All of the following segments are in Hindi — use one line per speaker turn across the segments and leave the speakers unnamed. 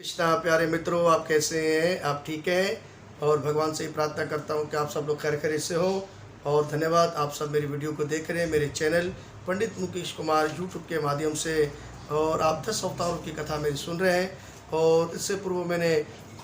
कृष्णा प्यारे मित्रों, आप कैसे हैं? आप ठीक हैं? और भगवान से ही प्रार्थना करता हूं कि आप सब लोग खैर खैरियत से हो। और धन्यवाद, आप सब मेरी वीडियो को देख रहे हैं मेरे चैनल पंडित मुकेश कुमार यूट्यूब के माध्यम से। और आप 10 अवतारों की कथा मेरी सुन रहे हैं। और इससे पूर्व मैंने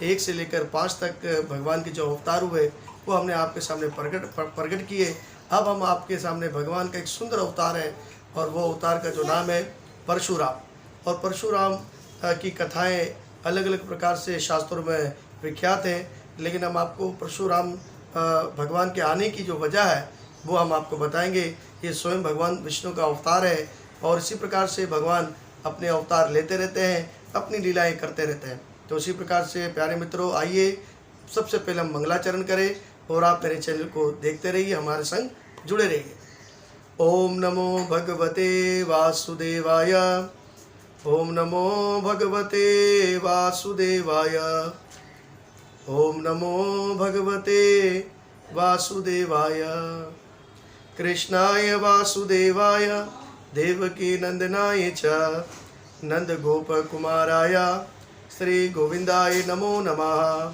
1 से लेकर 5 तक भगवान के जो अवतार हुए वो हमने आपके सामने प्रकट किए। अब हम आपके सामने भगवान का एक सुंदर अवतार है, और वो अवतार का जो नाम है परशुराम। और परशुराम की कथाएँ अलग अलग प्रकार से शास्त्रों में विख्यात हैं, लेकिन हम आपको परशुराम भगवान के आने की जो वजह है वो हम आपको बताएंगे। ये स्वयं भगवान विष्णु का अवतार है, और इसी प्रकार से भगवान अपने अवतार लेते रहते हैं, अपनी लीलाएं करते रहते हैं। तो इसी प्रकार से प्यारे मित्रों, आइए सबसे पहले हम मंगलाचरण करें, और आप मेरे चैनल को देखते रहिए, हमारे संग जुड़े रहिए। ओम नमो भगवते वासुदेवाय। ओम नमो भगवते वासुदेवाय। ओम नमो भगवते वासुदेवाय। कृष्णाय वासुदेवाय देवकी नंदनाय च नंद गोप कुमाराय श्री गोविंदाय नमो नमः।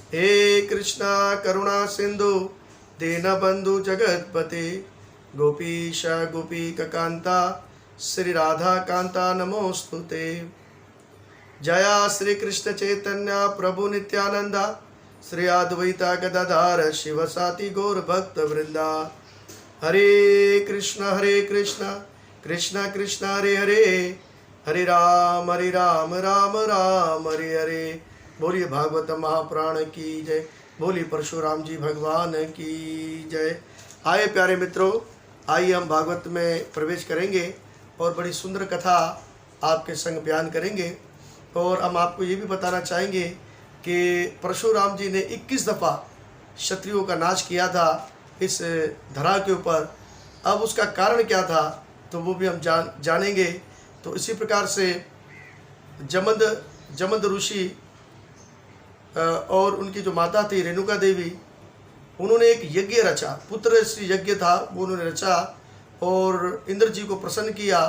हे कृष्णा करुणा सिंधु दीनबंधु जगतपते गोपीश गोपीकांता श्री राधा कांता नमोस्तुते। जया श्री कृष्ण चैतन्य प्रभु नित्यानंदा श्री अद्वैता गदाधर शिवसाति गौर भक्त वृंदा। हरे कृष्ण कृष्ण कृष्ण हरे हरे, हरे राम राम राम हरे हरे। बोलिए भागवत महापुराण की जय, बोलिए परशुराम जी भगवान की जय। आए प्यारे मित्रों, आइए हम भागवत में प्रवेश करेंगे और बड़ी सुंदर कथा आपके संग बयान करेंगे। और हम आपको ये भी बताना चाहेंगे कि परशुराम जी ने 21 दफ़ा क्षत्रियों का नाश किया था इस धरा के ऊपर। अब उसका कारण क्या था तो वो भी हम जानेंगे। तो इसी प्रकार से जमद ऋषि और उनकी जो माता थी रेणुका देवी, उन्होंने एक यज्ञ रचा, पुत्र श्री यज्ञ था वो उन्होंने रचा, और इंद्र जी को प्रसन्न किया।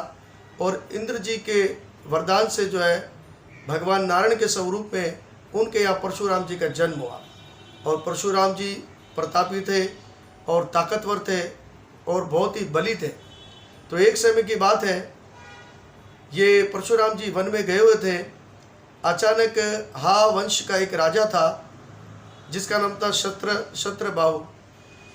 और इंद्र जी के वरदान से जो है भगवान नारायण के स्वरूप में उनके यहाँ परशुराम जी का जन्म हुआ। और परशुराम जी प्रतापी थे और ताकतवर थे और बहुत ही बली थे। तो एक समय की बात है, ये परशुराम जी वन में गए हुए थे। अचानक हा वंश का एक राजा था जिसका नाम था शत्रबाहु।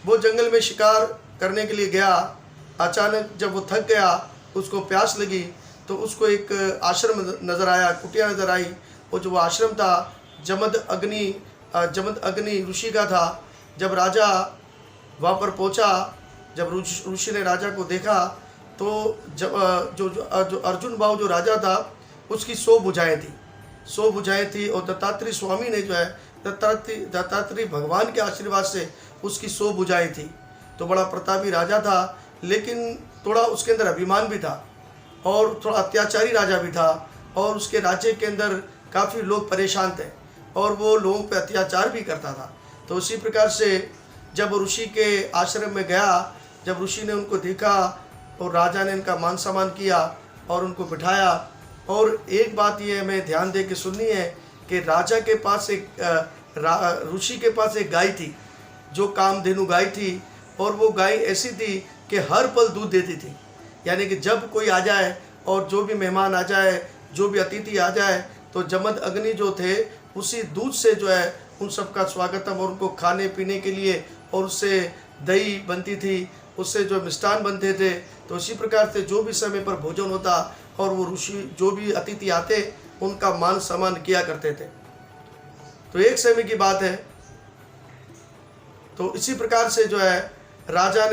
वो जंगल में शिकार करने के लिए गया। अचानक जब वो थक गया, उसको प्यास लगी, तो उसको एक आश्रम नज़र आया, कुटिया नज़र आई। और जो वो आश्रम था जमद अग्नि ऋषि का था। जब राजा वहाँ पर पहुँचा, जब ऋषि ने राजा को देखा, तो जो अर्जुन बाहु जो राजा था उसकी 100 भुजाएं थी। और दत्तात्रेय स्वामी ने जो है दत्तात्रेय भगवान के आशीर्वाद से उसकी 100 भुजाएं थी। तो बड़ा प्रतापी राजा था, लेकिन थोड़ा उसके अंदर अभिमान भी था और थोड़ा अत्याचारी राजा भी था। और उसके राज्य के अंदर काफ़ी लोग परेशान थे और वो लोगों पे अत्याचार भी करता था। तो उसी प्रकार से जब ऋषि के आश्रम में गया, जब ऋषि ने उनको देखा और राजा ने इनका मान सम्मान किया और उनको बिठाया। और एक बात ये हमें ध्यान दे के सुननी है कि राजा के पास ऋषि के पास एक गाय थी जो कामधेनु गाय थी। और वो गाय ऐसी थी कि हर पल दूध देती थी। यानी कि जब कोई आ जाए और जो भी मेहमान आ जाए, जो भी अतिथि आ जाए, तो जमद अग्नि जो थे उसी दूध से जो है उन सबका स्वागतम और उनको खाने पीने के लिए, और उससे दही बनती थी, उससे जो मिष्ठान बनते थे। तो इसी प्रकार से जो भी समय पर भोजन होता और वो ऋषि जो भी अतिथि आते उनका मान सम्मान किया करते थे। तो एक समय की बात है, तो इसी प्रकार से जो है राजा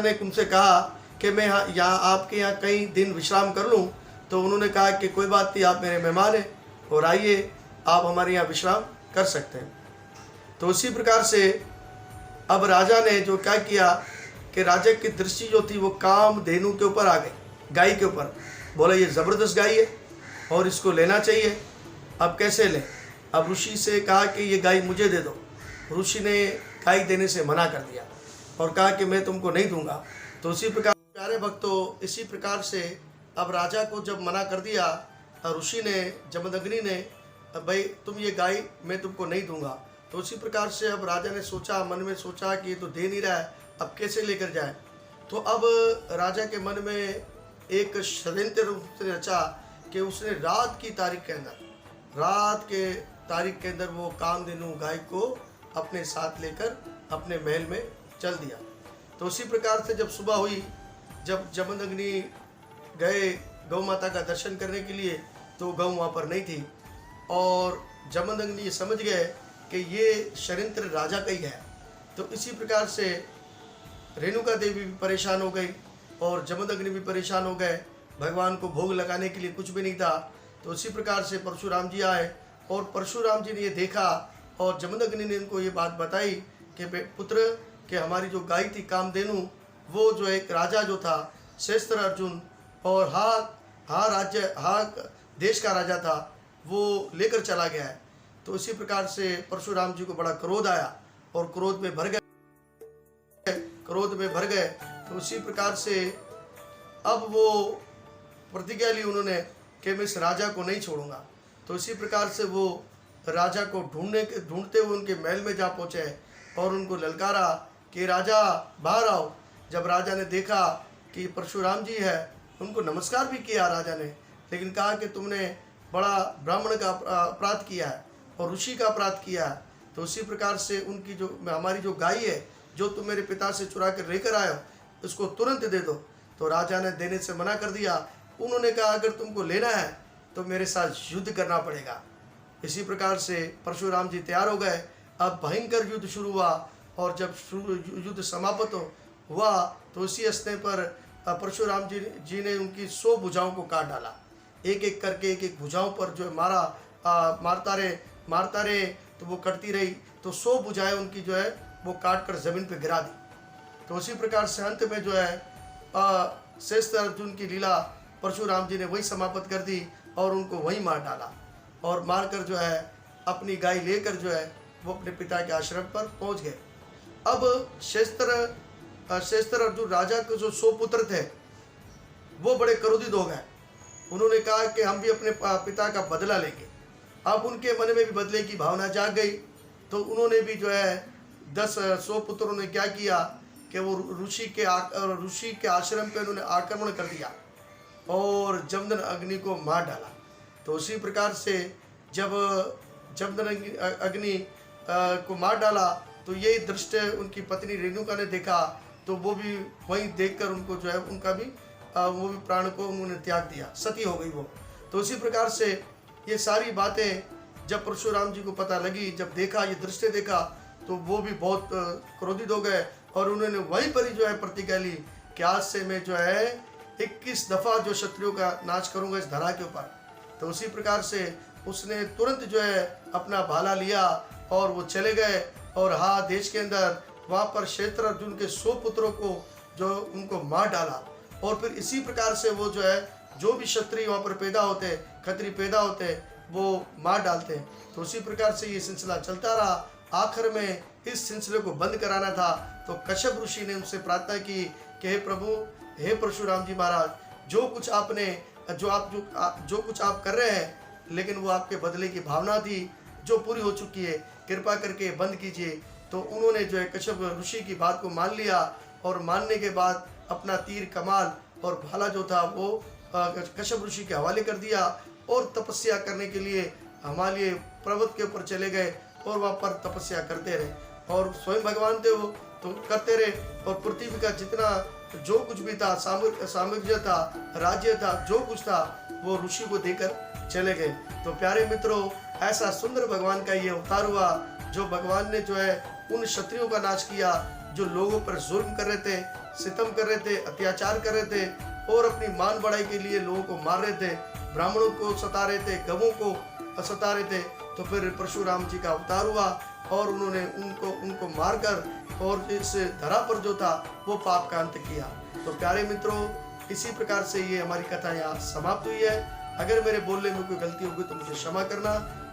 ने उनसे कहा कि मैं यहाँ आपके यहाँ कई दिन विश्राम कर लूँ। तो उन्होंने कहा कि कोई बात नहीं, आप मेरे मेहमान हैं और आइए, आप हमारे यहाँ विश्राम कर सकते हैं। तो उसी प्रकार से अब राजा ने जो क्या किया कि राजा की दृष्टि जो थी वो कामधेनु के ऊपर आ गई, गाय के ऊपर। बोला ये ज़बरदस्त गाय है और इसको लेना चाहिए। अब कैसे लें? अब ऋषि से कहा कि ये गाय मुझे दे दो। ऋषि ने गाय देने से मना कर दिया और कहा कि मैं तुमको नहीं दूंगा। तो उसी प्रकार प्यारे भक्तों, इसी प्रकार से अब राजा को जब मना कर दिया, ऋषि ने, जमदग्नि ने, भाई तुम ये गाय मैं तुमको नहीं दूंगा। तो उसी प्रकार से अब राजा ने सोचा, मन में सोचा कि ये तो दे नहीं रहा है, अब कैसे लेकर जाए। तो अब राजा के मन में एक षड्यंत्र रूप से रचा कि उसने रात की तारीख के अंदर वो कामधेनु गाय को अपने साथ लेकर अपने महल में चल दिया। तो उसी प्रकार से जब सुबह हुई, जब जमदग्नि गए गौ माता का दर्शन करने के लिए, तो गौ वहाँ पर नहीं थी और जमदग्नि ये समझ गए कि ये षड्यंत्र राजा का ही है। तो इसी प्रकार से रेणुका देवी भी परेशान हो गई और जमदग्नि भी परेशान हो गए। भगवान को भोग लगाने के लिए कुछ भी नहीं था। तो उसी प्रकार से परशुराम जी आए और परशुराम जी ने ये देखा और जमदग्नि ने उनको ये बात बताई कि पुत्र कि हमारी जो गाय थी कामधेनु, वो जो एक राजा जो था श्रेष्ठ अर्जुन और देश का राजा था, वो लेकर चला गया है। तो उसी प्रकार से परशुराम जी को बड़ा क्रोध आया और क्रोध में भर गए। तो उसी प्रकार से अब वो प्रतिज्ञा ली उन्होंने कि मैं इस राजा को नहीं छोड़ूंगा। तो इसी प्रकार से वो राजा को ढूंढते हुए उनके महल में जा पहुँचे और उनको ललकारा कि राजा बाहर आओ। जब राजा ने देखा कि परशुराम जी है, उनको नमस्कार भी किया राजा ने, लेकिन कहा कि तुमने बड़ा ब्राह्मण का अपराध किया है और ऋषि का अपराध किया है। तो उसी प्रकार से उनकी हमारी जो गाय है जो तुम मेरे पिता से चुरा कर लेकर आए हो, उसको तुरंत दे दो। तो राजा ने देने से मना कर दिया। उन्होंने कहा अगर तुमको लेना है तो मेरे साथ युद्ध करना पड़ेगा। इसी प्रकार से परशुराम जी तैयार हो गए। अब भयंकर युद्ध शुरू हुआ और जब युद्ध समाप्त हुआ तो उसी स्थान पर परशुराम जी ने उनकी 100 भुजाओं को काट डाला। एक एक करके एक भुजाओं पर जो है मारता रहे तो वो कटती रही। तो 100 भुजाएं उनकी जो है वो काट कर जमीन पे गिरा दी। तो उसी प्रकार से अंत में जो है श्रेष्ठ अर्जुन की लीला परशुराम जी ने वही समाप्त कर दी और उनको वहीं मार डाला और मारकर जो है अपनी गाय लेकर जो है वो अपने पिता के आश्रम पर पहुंच गए। अब श्रेष्ठ अर्जुन राजा के जो 100 पुत्र थे वो बड़े क्रोधित हो गए। उन्होंने कहा कि हम भी अपने पिता का बदला लेंगे। अब उनके मन में भी बदले की भावना जाग गई। तो उन्होंने भी जो है 100 पुत्रों ने क्या किया कि वो ऋषि के आश्रम पे उन्होंने आक्रमण कर दिया और जमदग्नि अग्नि को मार डाला। तो उसी प्रकार से जब जमदग्नि अग्नि को मार डाला तो ये दृश्य उनकी पत्नी रेणुका ने देखा। तो वो भी वहीं देखकर उनको जो है उनका भी वो भी प्राण को उन्होंने त्याग दिया, सती हो गई वो। तो इसी प्रकार से ये सारी बातें जब परशुराम जी को पता लगी, जब देखा ये दृश्य देखा, तो वो भी बहुत क्रोधित हो गए और उन्होंने वहीं पर ही जो है प्रतिज्ञा ली कि आज से मैं जो है 21 दफ़ा जो शत्रुओं का नाश करूंगा इस धरा के ऊपर। तो उसी प्रकार से उसने तुरंत जो है अपना भाला लिया और वो चले गए और देश के अंदर वहाँ पर श्रेष्ठ अर्जुन के 100 पुत्रों को जो उनको मार डाला। और फिर इसी प्रकार से वो जो है जो भी क्षत्रिय वहाँ पर पैदा होते, खत्री पैदा होते, वो मार डालते हैं। तो उसी प्रकार से ये सिलसिला चलता रहा। आखिर में इस सिलसिले को बंद कराना था तो कश्यप ऋषि ने उनसे प्रार्थना की कि हे प्रभु, हे परशुराम जी महाराज, जो कुछ आप कर रहे हैं, लेकिन वो आपके बदले की भावना थी जो पूरी हो चुकी है, कृपा करके बंद कीजिए। तो उन्होंने जो है कश्यप ऋषि की बात को मान लिया और मानने के बाद अपना तीर कमाल और भाला जो था वो कश्यप ऋषि के हवाले कर दिया और तपस्या करने के लिए हिमालय पर्वत के ऊपर चले गए और वहाँ पर तपस्या करते रहे। और स्वयं भगवान थे वो, तो करते रहे और पृथ्वी का जितना जो कुछ भी था, साम्राज्य था, राज्य था, जो कुछ था, वो ऋषि को देकर चले गए। तो प्यारे मित्रों, ऐसा सुंदर भगवान का ये अवतार हुआ जो भगवान ने जो है उन क्षत्रियों का नाश किया जो लोगों पर जुल्म कर रहे थे, सितम कर रहे थे, अत्याचार कर रहे थे और अपनी मान बढ़ाई के लिए लोगों को मार रहे थे, ब्राह्मणों को सता रहे थे, गवों को सता रहे थे। तो फिर परशुराम जी का अवतार हुआ और उन्होंने उनको मारकर और इस धरा पर जो था वो पाप का अंत किया। तो प्यारे मित्रों, इसी प्रकार से ये हमारी कथा यहाँ समाप्त हुई है। अगर मेरे बोलने में कोई गलती होगी तो मुझे क्षमा करना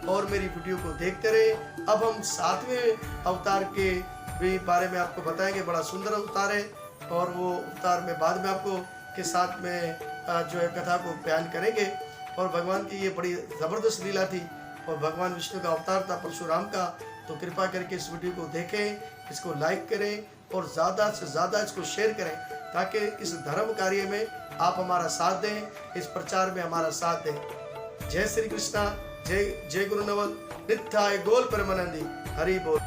और मेरी वीडियो को देखते रहे। अब हम 7वें अवतार के भी बारे में आपको बताएंगे। बड़ा सुंदर अवतार है और वो अवतार में बाद में आपको के साथ में जो है कथा को बयान करेंगे। और भगवान की ये बड़ी ज़बरदस्त लीला थी और भगवान विष्णु का अवतार था परशुराम का। तो कृपा करके इस वीडियो को देखें, इसको लाइक करें और ज़्यादा से ज़्यादा इसको शेयर करें ताकि इस धर्म कार्य में आप हमारा साथ दें, इस प्रचार में हमारा साथ दें। जय श्री कृष्णा, जय जय गुरु नवल, नित्याय गोल परमानंदी, हरि बोल।